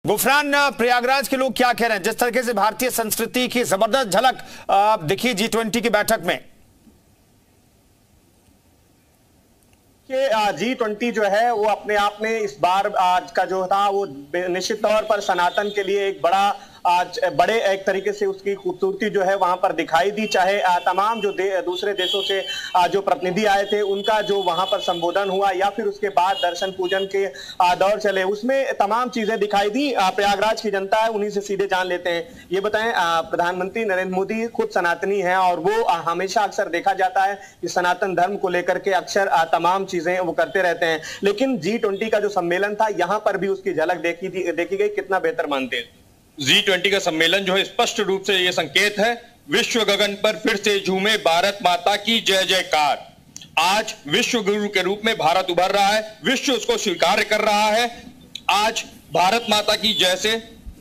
गुफरान, प्रयागराज के लोग क्या कह रहे हैं जिस तरीके से भारतीय संस्कृति की जबरदस्त झलक दिखी G20 की बैठक में? G20 जो है वो अपने आप में इस बार आज का जो था वो निश्चित तौर पर सनातन के लिए एक आज बड़े एक तरीके से उसकी खूबसूरती जो है वहां पर दिखाई दी। चाहे तमाम जो दूसरे देशों से जो प्रतिनिधि आए थे उनका जो वहां पर संबोधन हुआ या फिर उसके बाद दर्शन पूजन के दौर चले, उसमें तमाम चीजें दिखाई दी। प्रयागराज की जनता है, उन्हीं से सीधे जान लेते हैं। ये बताएं, प्रधानमंत्री नरेंद्र मोदी खुद सनातनी हैं और वो हमेशा अक्सर देखा जाता है कि सनातन धर्म को लेकर के अक्सर तमाम चीजें वो करते रहते हैं, लेकिन G20 का जो सम्मेलन था यहां पर भी उसकी झलक देखी गई। कितना बेहतर मानते हैं? G20 का सम्मेलन जो है स्पष्ट रूप से यह संकेत है, विश्व गगन पर फिर से झूमे भारत माता की जय जयकार। आज विश्व गुरु के रूप में भारत उभर रहा है, विश्व उसको स्वीकार कर रहा है। आज भारत माता की जय से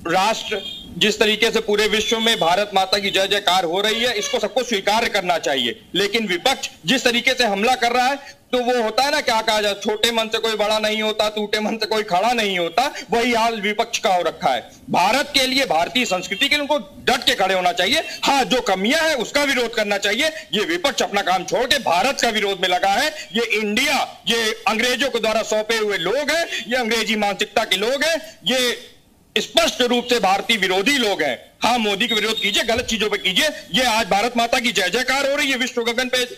राष्ट्र जिस तरीके से पूरे विश्व में भारत माता की जय जयकार हो रही है, इसको सबको स्वीकार करना चाहिए। लेकिन विपक्ष जिस तरीके से हमला कर रहा है, तो वो होता है ना, क्या कहा जाए, छोटे मन से कोई बड़ा नहीं होता, टूटे मन से कोई खड़ा नहीं होता, वही हाल विपक्ष का हो रखा है। भारत के लिए, भारतीय संस्कृति के लिए उनको डट के खड़े होना चाहिए। हाँ, जो कमियां है उसका विरोध करना चाहिए। ये विपक्ष अपना काम छोड़ के भारत का विरोध में लगा है। ये इंडिया, ये अंग्रेजों के द्वारा सौंपे हुए लोग हैं, ये अंग्रेजी मानसिकता के लोग हैं, ये स्पष्ट रूप से भारतीय विरोधी लोग हैं। हाँ, मोदी का विरोध कीजिए, गलत चीजों पे कीजिए। ये आज भारत माता की जय जयकार हो रही है विश्व गगन पे।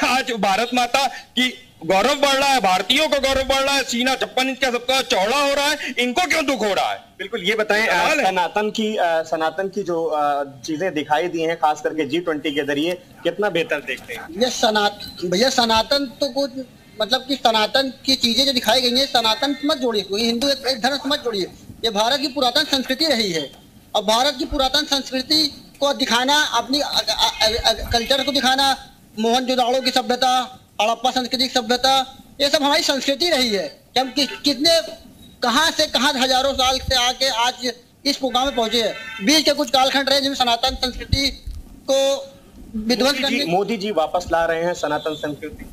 आज भारत माता की गौरव बढ़ रहा है, भारतीयों का गौरव बढ़ रहा है, सीना 56 इंच का सबका चौड़ा हो रहा है। इनको क्यों दुख हो रहा है? बिल्कुल, ये बताएं, सनातन की जो चीजें दिखाई दी हैं खास करके G20 के जरिए, कितना बेहतर देखते हैं? भैया सनातन तो कुछ मतलब कि सनातन की चीजें जो दिखाई गई हैं, सनातन मत जोड़िए, कोई हिंदू एक धर्म से मत जोड़िए। ये भारत की पुरातन संस्कृति रही है और भारत की पुरातन संस्कृति को दिखाना, अपनी कल्चर को दिखाना, मोहनजोदड़ो की सभ्यता, हड़प्पा संस्कृति की सभ्यता, ये सब हमारी संस्कृति रही है कि हम कितने कहां से कहां हजारों साल से आके आज इस मुकाम में पहुंचे हैं। बीच के कुछ कालखंड रहे जिनमें सनातन संस्कृति को विध्वंस करने मोदी जी वापस ला रहे हैं सनातन संस्कृति,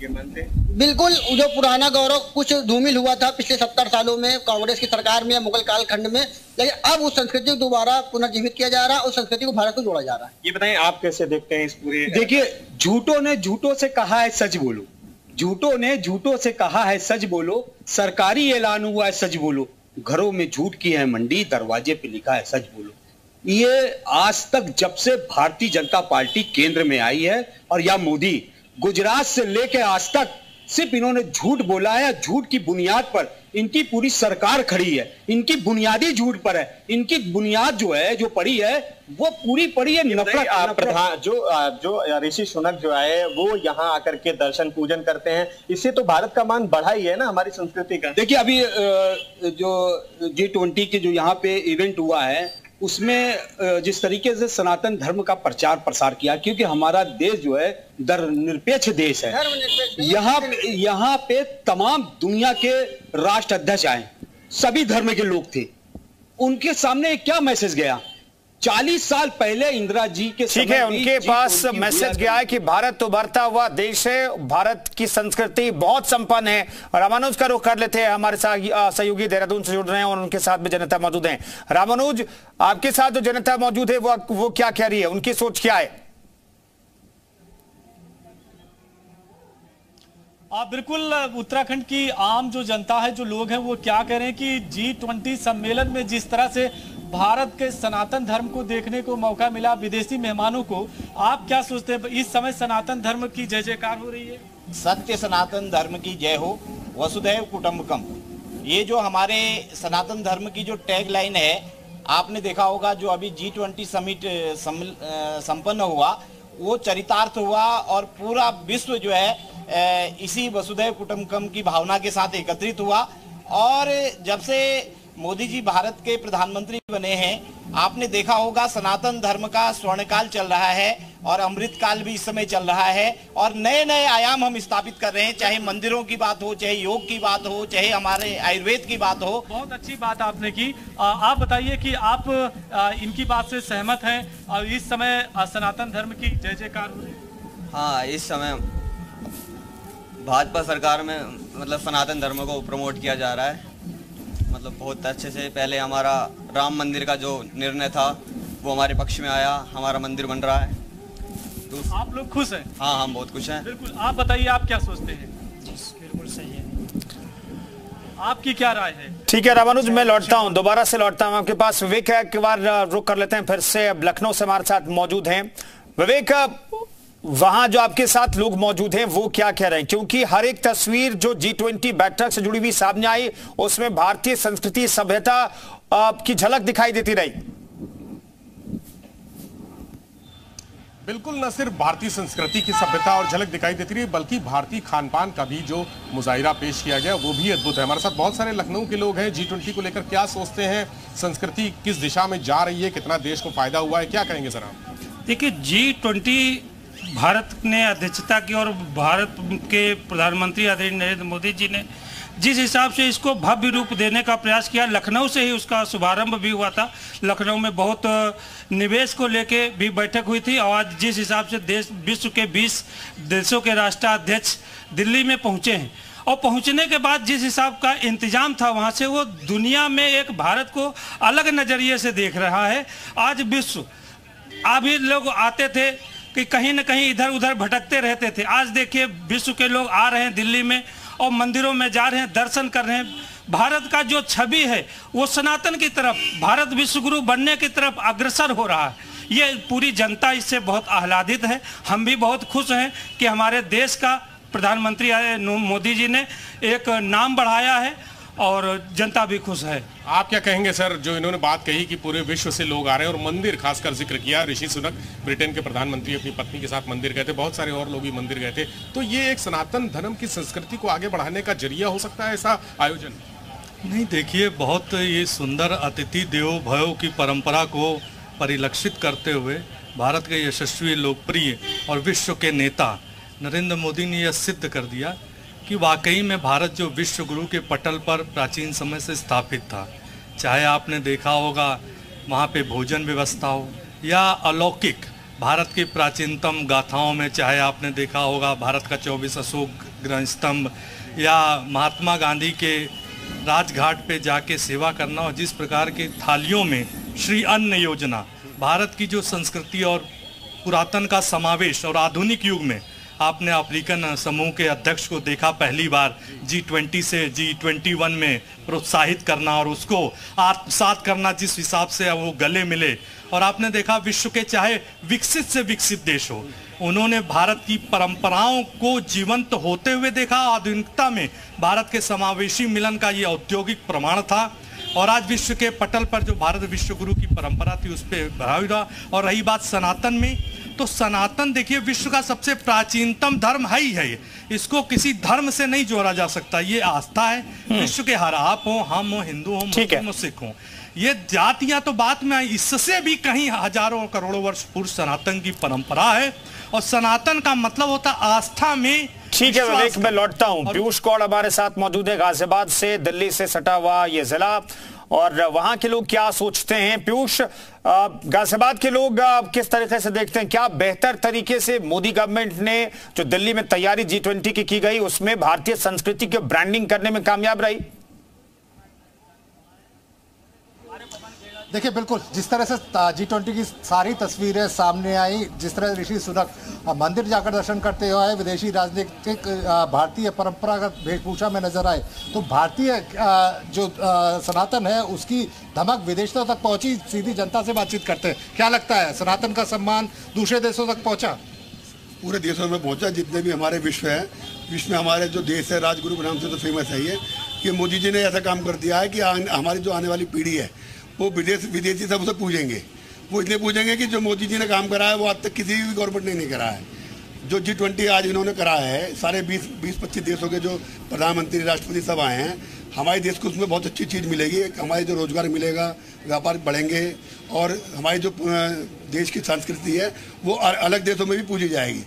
ये मानते हैं? बिल्कुल, जो पुराना गौरव कुछ धूमिल हुआ था पिछले 70 सालों में कांग्रेस की सरकार में या मुगल कालखंड में, लेकिन अब उस संस्कृति को दोबारा पुनर्जीवित किया जा रहा है, उस संस्कृति को भारत को जोड़ा जा रहा है। ये बताएं, आप कैसे देखते हैं इस पूरे? देखिए, झूठों ने झूठों से कहा है सच बोलो, झूठों ने झूठों से कहा है सच बोलो, सरकारी ऐलान हुआ है सच बोलो, घरों में झूठ की है मंडी, दरवाजे पे लिखा है सच बोलो। ये आज तक जब से भारतीय जनता पार्टी केंद्र में आई है और या मोदी, गुजरात से लेकर आज तक सिर्फ इन्होंने झूठ बोला है। झूठ की बुनियाद पर इनकी पूरी सरकार खड़ी है, इनकी बुनियादी झूठ पर है। इनकी बुनियाद जो है, जो पड़ी है, वो पूरी पड़ी है नफरत। प्रधान जो ऋषि सुनक जो है वो यहाँ आकर के दर्शन पूजन करते हैं, इससे तो भारत का मान बढ़ा ही है ना, हमारी संस्कृति का। देखिए, अभी जो G20 के जो यहाँ पे इवेंट हुआ है उसमें जिस तरीके से सनातन धर्म का प्रचार प्रसार किया, क्योंकि हमारा देश जो है धर्मनिरपेक्ष देश है। यहाँ पे तमाम दुनिया के राष्ट्र अध्यक्ष आए, सभी धर्म के लोग थे, उनके सामने क्या मैसेज गया? 40 साल पहले इंदिरा जी के ठीक है, उनके पास मैसेज गया है कि भारत उभरता हुआ देश है, भारत की संस्कृति बहुत संपन्न है। रामानुज का रुख कर लेते हैं, हमारे साथ सहयोगी देहरादून से जुड़ रहे हैं और उनके साथ भी जनता मौजूद है। रामानुज, आपके साथ जो जनता मौजूद है वो क्या कह रही है, उनकी सोच क्या है? बिल्कुल, उत्तराखंड की आम जो जनता है, जो लोग हैं, वो क्या कह रहे हैं कि G20 सम्मेलन में जिस तरह से भारत के सनातन धर्म को देखने को मौका मिला विदेशी मेहमानों को, आप क्या सोचते हैं? इस समय सनातन धर्म की जय जयकार हो रही है। सत्य सनातन धर्म की जय हो, वसुधैव कुटुंबकम। ये जो हमारे सनातन धर्म की जो टैग लाइन है, आपने देखा होगा, जो अभी G20 समिट संपन्न हुआ, वो चरितार्थ हुआ और पूरा विश्व जो है इसी वसुधैव कुटुंबकम की भावना के साथ एकत्रित हुआ। और जब से मोदी जी भारत के प्रधानमंत्री बने हैं, आपने देखा होगा सनातन धर्म का स्वर्णकाल चल रहा है और अमृतकाल भी इस समय चल रहा है और नए नए आयाम हम स्थापित कर रहे हैं, चाहे मंदिरों की बात हो, चाहे योग की बात हो, चाहे हमारे आयुर्वेद की बात हो। बहुत अच्छी बात आपने की। आप बताइए कि आप इनकी बात से सहमत हैं और इस समय सनातन धर्म की जय जयकार हो रही है? हाँ, इस समय भाजपा सरकार में मतलब सनातन धर्म को प्रमोट किया जा रहा है। मतलब मतलब बहुत अच्छे से। पहले हमारा राम मंदिर का जो निर्णय था वो हमारे पक्ष में आया, हमारा मंदिर बन रहा है। तो आप लोग खुश हैं? हाँ, हम बहुत खुश हैं। बिल्कुल। आप बताइए, आप क्या सोचते हैं? बिल्कुल सही है। आपकी क्या राय है? ठीक है रामानुज, मैं लौटता हूं, दोबारा से लौटता हूं आपके पास। विवेक एक बार रुक कर लेते हैं फिर से। अब लखनऊ से हमारे साथ मौजूद हैं विवेक। वहां जो आपके साथ लोग मौजूद हैं वो क्या कह रहे हैं, क्योंकि हर एक तस्वीर जो G20 बैठक से जुड़ी हुई सामने आई उसमें भारतीय संस्कृति सभ्यता की झलक दिखाई देती रही। बिल्कुल, न सिर्फ भारतीय संस्कृति की सभ्यता और झलक दिखाई देती रही, बल्कि भारतीय खान पान का भी जो मुजाहिरा पेश किया गया वो भी अद्भुत है। हमारे साथ बहुत सारे लखनऊ के लोग हैं। G20 को लेकर क्या सोचते हैं, संस्कृति किस दिशा में जा रही है, कितना देश को फायदा हुआ है, क्या कहेंगे सर आप? देखिए, G20 भारत ने अध्यक्षता की और भारत के प्रधानमंत्री आदरणीय नरेंद्र मोदी जी ने जिस हिसाब से इसको भव्य रूप देने का प्रयास किया, लखनऊ से ही उसका शुभारंभ भी हुआ था। लखनऊ में बहुत निवेश को लेके भी बैठक हुई थी और आज जिस हिसाब से देश विश्व के 20 देशों के राष्ट्राध्यक्ष दिल्ली में पहुंचे हैं और पहुंचने के बाद जिस हिसाब का इंतजाम था वहां से, वो दुनिया में एक भारत को अलग नज़रिए से देख रहा है। आज विश्व, अभी लोग आते थे कि कहीं न कहीं इधर उधर भटकते रहते थे, आज देखिए विश्व के लोग आ रहे हैं दिल्ली में और मंदिरों में जा रहे हैं, दर्शन कर रहे हैं। भारत का जो छवि है वो सनातन की तरफ, भारत विश्वगुरु बनने की तरफ अग्रसर हो रहा है। ये पूरी जनता इससे बहुत आह्लादित है। हम भी बहुत खुश हैं कि हमारे देश का प्रधानमंत्री मोदी जी ने एक नाम बढ़ाया है और जनता भी खुश है। आप क्या कहेंगे सर, जो इन्होंने बात कही कि पूरे विश्व से लोग आ रहे हैं और मंदिर खासकर जिक्र किया, ऋषि सुनक ब्रिटेन के प्रधानमंत्री अपनी पत्नी के साथ मंदिर गए थे, बहुत सारे और लोग भी मंदिर गए थे, तो ये एक सनातन धर्म की संस्कृति को आगे बढ़ाने का जरिया हो सकता है ऐसा आयोजन? नहीं, देखिए, बहुत ये सुंदर अतिथि देवो भव की परंपरा को परिलक्षित करते हुए भारत के यशस्वी, लोकप्रिय और विश्व के नेता नरेंद्र मोदी ने यह सिद्ध कर दिया कि वाकई में भारत जो विश्व गुरु के पटल पर प्राचीन समय से स्थापित था। चाहे आपने देखा होगा वहाँ पे भोजन व्यवस्था हो या अलौकिक भारत की प्राचीनतम गाथाओं में, चाहे आपने देखा होगा भारत का 24 अशोक ग्रंथ स्तंभ या महात्मा गांधी के राजघाट पे जाके सेवा करना, और जिस प्रकार के थालियों में श्री अन्न योजना, भारत की जो संस्कृति और पुरातन का समावेश, और आधुनिक युग में आपने अफ्रीकन समूह के अध्यक्ष को देखा पहली बार G20 से G21 में प्रोत्साहित करना और उसको आत्मसात करना, जिस हिसाब से वो गले मिले। और आपने देखा विश्व के चाहे विकसित से विकसित देश हो, उन्होंने भारत की परंपराओं को जीवंत होते हुए देखा। आधुनिकता में भारत के समावेशी मिलन का ये औद्योगिक प्रमाण था और आज विश्व के पटल पर जो भारत विश्व गुरु की परंपरा थी उस पर बढ़ावा रहा। और रही बात सनातन में, तो सनातन देखिए विश्व का सबसे प्राचीनतम धर्म है ही है। इसको किसी धर्म से नहीं जोड़ा जा सकता। ये आस्था है विश्व के हर, आप हो, हम हो, हिंदू हो, मुस्लिम हो, सिख हो, ये जातियां तो बात में आई, इससे भी कहीं हजारों करोड़ों वर्ष पूर्व सनातन की परंपरा है और सनातन का मतलब होता आस्था में। ठीक है विवेक, मैं लौटता हूं। पीयूष गौड़ हमारे साथ मौजूद है गाजियाबाद से, दिल्ली से सटा हुआ ये जिला, और वहां के लोग क्या सोचते हैं। पीयूष, गाजियाबाद के लोग किस तरीके से देखते हैं, क्या बेहतर तरीके से मोदी गवर्नमेंट ने जो दिल्ली में तैयारी G20 की गई उसमें भारतीय संस्कृति के ब्रांडिंग करने में कामयाब रही? देखिए, बिल्कुल जिस तरह से G20 की सारी तस्वीरें सामने आई, जिस तरह ऋषि सुनक मंदिर जाकर दर्शन करते हुए विदेशी राजनीतिक भारतीय परंपरागत वेशभूषा में नजर आए, तो भारतीय जो सनातन है उसकी धमक विदेशों तक पहुंची। सीधी जनता से बातचीत करते हैं, क्या लगता है सनातन का सम्मान दूसरे देशों तक पहुंचा? पूरे देशों में पहुंचा, जितने भी हमारे विश्व है, विश्व में हमारे जो देश है राजगुरु के नाम से तो फेमस है ये कि मोदी जी ने ऐसा काम कर दिया है कि हमारी जो आने वाली पीढ़ी है वो विदेशी सब उसे पूजेंगे। वो इसलिए पूजेंगे कि जो मोदी जी ने काम करा है वो आज तक किसी भी गवर्नमेंट ने नहीं करा है। जो G20 आज इन्होंने करा है, सारे 20-25 देशों के जो प्रधानमंत्री, राष्ट्रपति सब आए हैं, हमारे देश को उसमें बहुत अच्छी चीज़ मिलेगी। हमारे जो रोजगार मिलेगा, व्यापार बढ़ेंगे और हमारी जो देश की संस्कृति है वो अलग देशों में भी पूजी जाएगी।